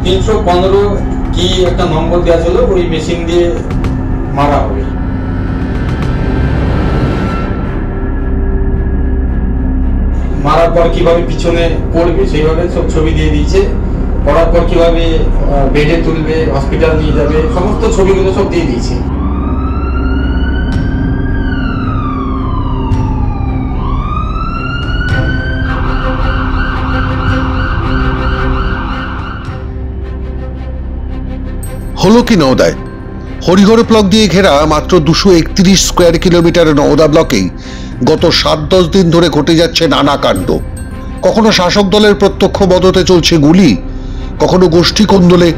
315 কি একটা নম্বর দেওয়া ছিল, ওই মেশিন দিয়ে মারা হবে। মারার পর কিভাবে পিছনে পড়বে সেইভাবে সব ছবি দিয়ে দিয়েছে। পড়ার পর কিভাবে বেডে তুলবে, হসপিটাল নিয়ে যাবে, সমস্ত ছবিগুলো সব দিয়ে দিয়েছে। হলো কি নওদায়? হরিহর ব্লক দিয়ে ঘেরা মাত্র 231 স্কোয়ার কিলোমিটার নওদা ব্লকেই গত 7-10 দিন ধরে ঘটে যাচ্ছে নানা কাণ্ড। কখনো শাসক দলের প্রত্যক্ষ মদতে চলছে গুলি, কখনো গোষ্ঠী কোন্দলে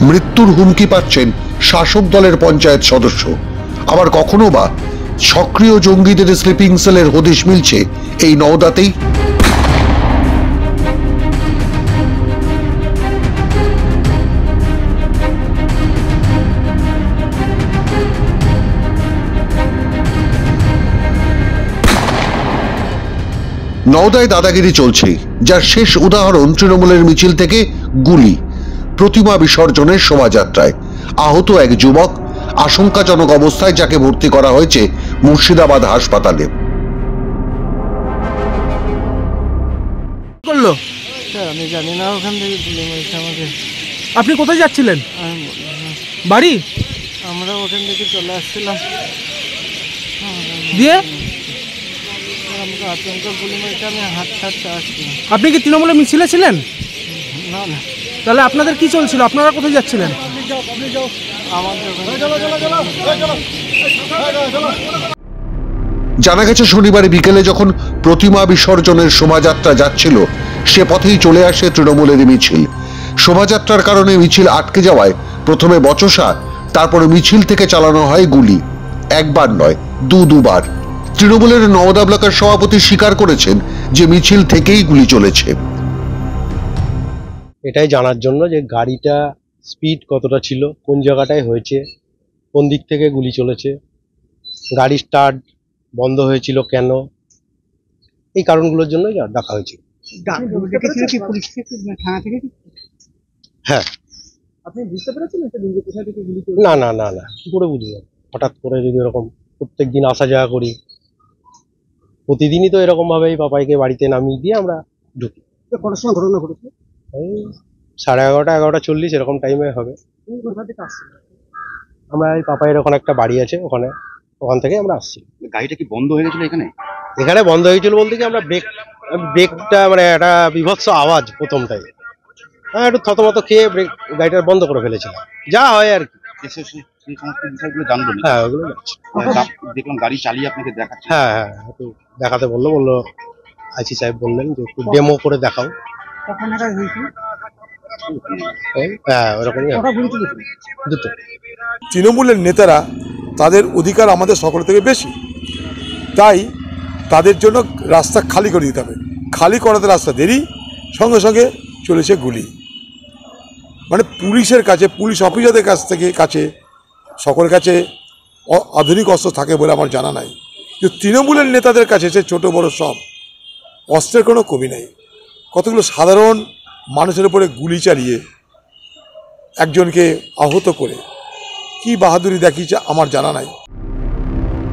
মৃত্যুর হুমকি পাচ্ছেন শাসক দলের পঞ্চায়েত সদস্য, আবার কখনো বা সক্রিয় জঙ্গিদের স্লিপিং সেলের হদিশ মিলছে এই নওদাতেই। নওদায় দাদাগিরি চলছে, যার শেষ উদাহরণ তৃণমূলের মিছিল থেকে গুলি, প্রতিমা বিসর্জনের শোভাযাত্রায় আহত এক যুবক, আশঙ্কাজনক অবস্থায়, যাকে ভর্তি করা হয়েছে মুর্শিদাবাদ হাসপাতালে। করলো আমি জানি না, ওখান থেকে তুলে মেরেছে আমাকে। আপনি কোথায় যাচ্ছিলেন? বাড়ি? আমরা ওখান থেকে চলে আসছিলাম, দিয়ে আমাকে আচমকা গুলি মেরেছে। আমি হাত ছাড়তে আসছিলাম। আপনি কি তৃণমূলের মিছিলে ছিলেন? না না, তাহলে আপনাদের কি চলছিল? আপনারা কোথায় যাচ্ছিলেন? জানা গেছে শনিবার বিকেলে যখন প্রতিমা বিসর্জনের শোভাযাত্রা যাচ্ছিল, সে পথেই চলে আসে তৃণমূলের মিছিল। শোভাযাত্রার কারণে মিছিল আটকে যাওয়ায় প্রথমে বচসা, তারপরে মিছিল থেকে চালানো হয় গুলি। একবার নয়, দুবার। তৃণমূলের নওদা ব্লকের সভাপতি স্বীকার করেছেন যে মিছিল থেকেই গুলি চলেছে। এটাই জানার জন্য যে গাড়িটা স্পিড কতটা ছিল, কোন জায়গাটায় হয়েছে, কোন দিক থেকে গুলি চলেছে, গাড়ি স্টার্ট বন্ধ হয়েছিল কেন, এই কারণগুলোর জন্যই ডাকা হয়েছে। হ্যাঁ। না না না না, কি করে বুঝবো? হঠাৎ করে যদি এরকম প্রত্যেক দিন আসা যাওয়া করি, প্রতিদিনই তো এরকম ভাবেই পাপাইকে বাড়িতে নামিয়ে দিয়ে আমরা ঢুকি। কটার সময় ঘটনা ঘটেছে? এই 11:30 11:40 এরকম টাইমে হবে। আমরা এই পাপাইয়ের ওখানে একটা বাড়ি আছে, ওখান থেকে আমরা আসছি। গাড়িটা কি বন্ধ হয়ে গেছিল? এখানে বন্ধ হয়েছিল বলতে কি, আমরা ব্রেকটা মানে একটা বিভৎস আওয়াজ প্রথমটাই, একটু থতমত খেয়ে গাড়িটা বন্ধ করে ফেলেছিলাম, যা হয় আর কি। সেই সমস্ত বিষয়গুলো জানবো। হ্যাঁ, ওগুলো দেখলাম গাড়ি চালিয়ে আপনাকে দেখাচ্ছে। হ্যাঁ হ্যাঁ, একটু দেখাতে বললো আইসি সাহেব বললেন যে একটু ডেমো করে দেখাও। হ্যাঁ, ওরকমই। দুটো তৃণমূলের নেতারা, তাদের অধিকার আমাদের সকল থেকে বেশি, তাই তাদের জন্য রাস্তা খালি করে দিতে হবে। খালি করাতে রাস্তা দেরি, সঙ্গে সঙ্গে চলেছে গুলি। মানে পুলিশের কাছে, পুলিশ অফিসারদের কাছে সকলের কাছে আধুনিক অস্ত্র থাকে বলে আমার জানা নাই, কিন্তু তৃণমূলের নেতাদের কাছে সে ছোট বড় সব অস্ত্রের কোনো কমি নেই। কতগুলো সাধারণ মানুষের উপরে গুলি চালিয়ে একজনকে আহত করে কি বাহাদুরি দেখিয়েছে আমার জানা নাই।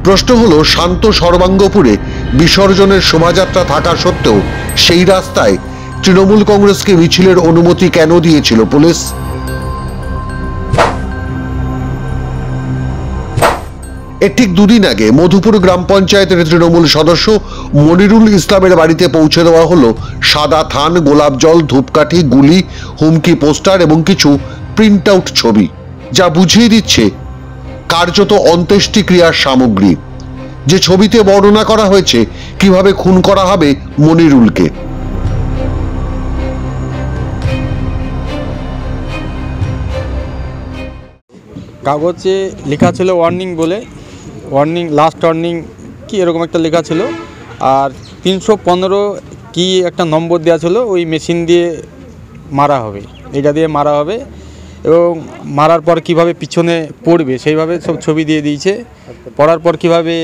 প্রশ্ন হলো, শান্ত সর্বাঙ্গপুরে বিসর্জনের শোভাযাত্রা থাকা সত্ত্বেও সেই রাস্তায় তৃণমূল কংগ্রেসকে মিছিলের অনুমতি কেন দিয়েছিল পুলিশ? এর ঠিক দুদিন আগে মধুপুর গ্রাম পঞ্চায়েতের তৃণমূল সদস্য মনিরুল ইসলামের বাড়িতে পৌঁছে দেওয়া হলো সাদা থান, গোলাপ জল, ধূপকাঠি, গুলি, হুমকি পোস্টার এবং কিছু প্রিন্ট আউট ছবি, যা বুঝিয়ে দিচ্ছে কার্যত অন্ত্যেষ্টিক্রিয়ার সামগ্রী। যে ছবিতে বর্ণনা করা হয়েছে কিভাবে খুন করা হবে মনিরুলকে। কাগজে লেখা ছিল ওয়ার্নিং বলে, ওয়ার্নিং, লাস্ট ওয়ার্নিং কি এরকম একটা লেখা ছিল। আর 315 কি একটা নম্বর দেওয়া ছিল, ওই মেশিন দিয়ে মারা হবে, এটা দিয়ে মারা হবে। এবং মারার পর কিভাবে পিছনে পড়বে সেইভাবে সব ছবি দিয়ে দিয়েছে। পড়ার পর কিভাবে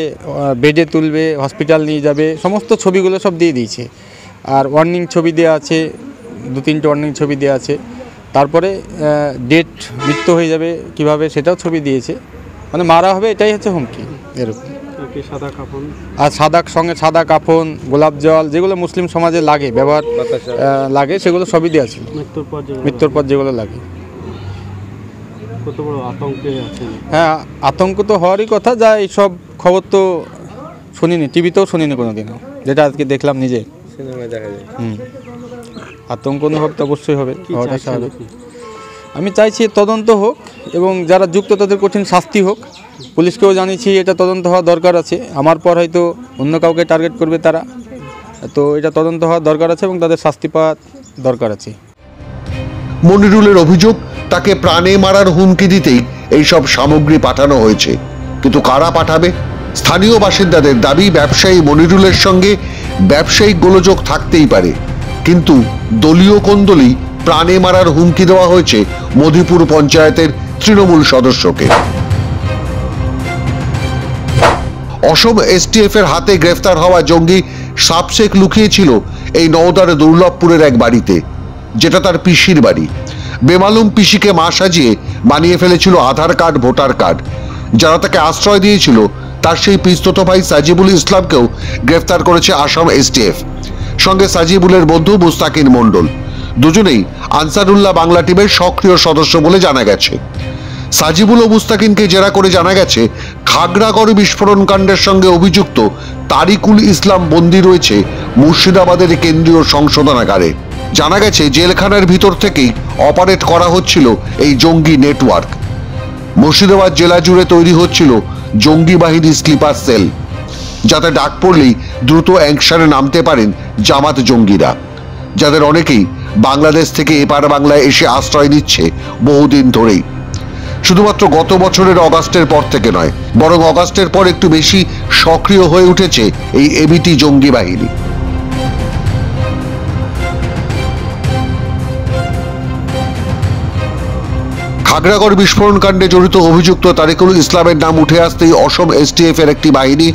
বেডে তুলবে, হসপিটাল নিয়ে যাবে, সমস্ত ছবিগুলো সব দিয়ে দিয়েছে। আর ওয়ার্নিং ছবি দেওয়া আছে, 2-3টে ওয়ার্নিং ছবি দেওয়া আছে। তারপরে ডেট মৃত্যু হয়ে যাবে কিভাবে সেটাও ছবি দিয়েছে, মানে মারা হবে এটাই হচ্ছে হুমকি এরকম। সাদা কাপড় আর সঙ্গে সাদা কাফন, গোলাপ জল, যেগুলো মুসলিম সমাজে লাগে, ব্যবহার লাগে, সেগুলো সবই দেওয়া ছিল। মৃত্যুর পর যেগুলো লাগে। কত বড় আতঙ্কে আছেন? হ্যাঁ, আতঙ্ক তো হওয়ারই কথা, যা এইসব খবর তো শুনিনি, টিভিতেও শুনিনি কোনোদিনও, যেটা আজকে দেখলাম নিজে। সিনেমায় দেখা যায়। আতঙ্ক অনুভব তো অবশ্যই হবে, হওয়াটা স্বাভাবিক। আমি চাইছি তদন্ত হোক এবং যারা যুক্ত তাদের কঠিন শাস্তি হোক। পুলিশকেও জানিয়েছি এটা তদন্ত হওয়া দরকার আছে, আমার পর হয়তো অন্য কাউকে টার্গেট করবে তারা, তো এটা তদন্ত হওয়া দরকার আছে এবং তাদের শাস্তি পাওয়া দরকার আছে। মনিরুলের অভিযোগ, তাকে প্রাণে মারার হুমকি দিতেই এইসব সামগ্রী পাঠানো হয়েছে। কিন্তু কারা পাঠাবে? স্থানীয় বাসিন্দাদের দাবি, ব্যবসায়ী মনিরুলের সঙ্গে ব্যবসায়িক গোলযোগ থাকতেই পারে, কিন্তু দলীয় কোন্দলেই প্রাণে মারার হুমকি দেওয়া হয়েছে মধুপুর পঞ্চায়েতের তৃণমূল সদস্যকে। অসম এসটিএফ এর হাতে গ্রেফতার হওয়া জঙ্গি সাবশেখ লুকিয়েছিল এই নওদার দুর্লভপুরের এক বাড়িতে, যেটা তার পিসির বাড়ি। বেমালুম পিসিকে মা সাজিয়ে বানিয়ে ফেলেছিল আধার কার্ড, ভোটার কার্ড। যারা তাকে আশ্রয় দিয়েছিল তার সেই পিস্তত ভাই সাজিবুল ইসলামকেও গ্রেফতার করেছে আসাম এসটিএফ। সঙ্গে সাজিবুলের বন্ধু মুস্তাকিন মণ্ডল, দুজনেই আনসারুল্লাহ বাংলা টিমের সক্রিয় সদস্য বলে জানা গেছে। সাজিবুল ও মুস্তাকিনকে জেরা করে জানা গেছে, খাগড়াগড় বিস্ফোরণ কাণ্ডের সঙ্গে অভিযুক্ত তারিকুল ইসলাম বন্দী রয়েছে মুর্শিদাবাদের কেন্দ্রীয় সংশোধনাগারে। জানা গেছে জেলখানার ভিতর থেকেই অপারেট করা হচ্ছিল এই জঙ্গি নেটওয়ার্ক। মুর্শিদাবাদ জেলা জুড়ে তৈরি হচ্ছিল জঙ্গি বাহিনীর স্লিপার সেল, যাতে ডাক পড়লেই দ্রুত অ্যাকশনে নামতে পারেন জামাত জঙ্গিরা, যাদের অনেকেই বাংলাদেশ থেকে এপার বাংলায় এসে আশ্রয় নিচ্ছে বহুদিন ধরেই। শুধুমাত্র গত বছরের অগাস্টের পর থেকে নয়, বরং অগাস্টের পর একটু বেশি সক্রিয় হয়ে উঠেছে এই এবিটি জঙ্গি বাহিনী। খাগড়াগড় বিস্ফোরণ কাণ্ডে জড়িত অভিযুক্ত তারিকুল ইসলামের নাম উঠে আসতেই অসম এসটিএফ এর একটি বাহিনী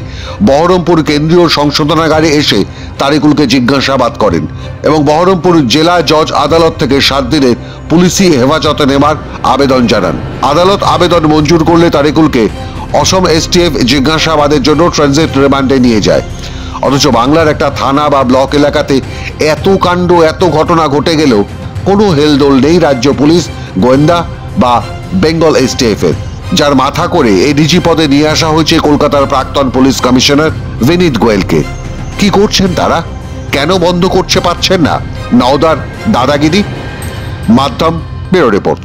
বহরমপুর কেন্দ্রীয় সংশোধনাগারে এসে তারিকুলকে জিজ্ঞাসাবাদ করেন এবং বহরমপুর জেলা জজ আদালত থেকে 7 দিনের পুলিশি হেফাজতে নেবার আবেদন জানান। আদালত আবেদন মঞ্জুর করলে তারিকুলকে অসম এসটিএফ জিজ্ঞাসাবাদের জন্য ট্রানজিট রিমান্ডে নিয়ে যায়। অথচ বাংলার একটা থানা বা ব্লক এলাকাতে এত কাণ্ড, এত ঘটনা ঘটে গেলেও কোনো হেলদোল নেই রাজ্য পুলিশ, গোয়েন্দা বা বেঙ্গল এসটিএফ এর, যার মাথা করে এডিজি পদে নিয়ে আসা হয়েছে কলকাতার প্রাক্তন পুলিশ কমিশনার বিনীত গোয়েলকে। কি করছেন তারা? কেন বন্ধ করতে পারছেন না নওদার দাদাগিরি? মাধ্যম ব্যুরো রিপোর্ট।